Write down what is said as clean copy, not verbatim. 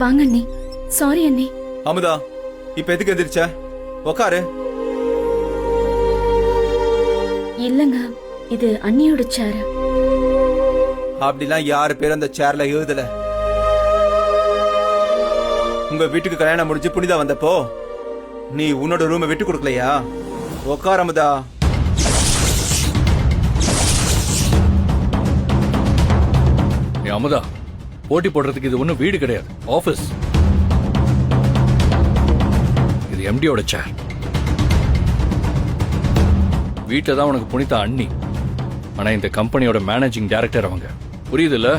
வாங்க அண்ணி. சாரி அண்ணி. அமுதா, இப்ப எதுக்கு எந்திரிச்ச? உக்காரு. இல்லங்க, இது அண்ணியோட சேர். அப்படிலாம் யாரு பேர் அந்த சேர்ல எழுதல. உங்க வீட்டுக்கு கல்யாணம் முடிஞ்சு புனிதா வந்தப்போ நீ உன்னோட ரூமை விட்டு கொடுக்கலையா? உக்கார் அமுதா. அமுதா, போட்டி போடுறதுக்கு இது ஒன்றும் வீடு கிடையாது, ஆபீஸ். இது எம்டியோட சேர். வீட்டில் தான் உனக்கு புனிதா அண்ணி, ஆனா இந்த கம்பெனியோட மேனேஜிங் டைரக்டர் அவங்க. புரியுதுல்ல?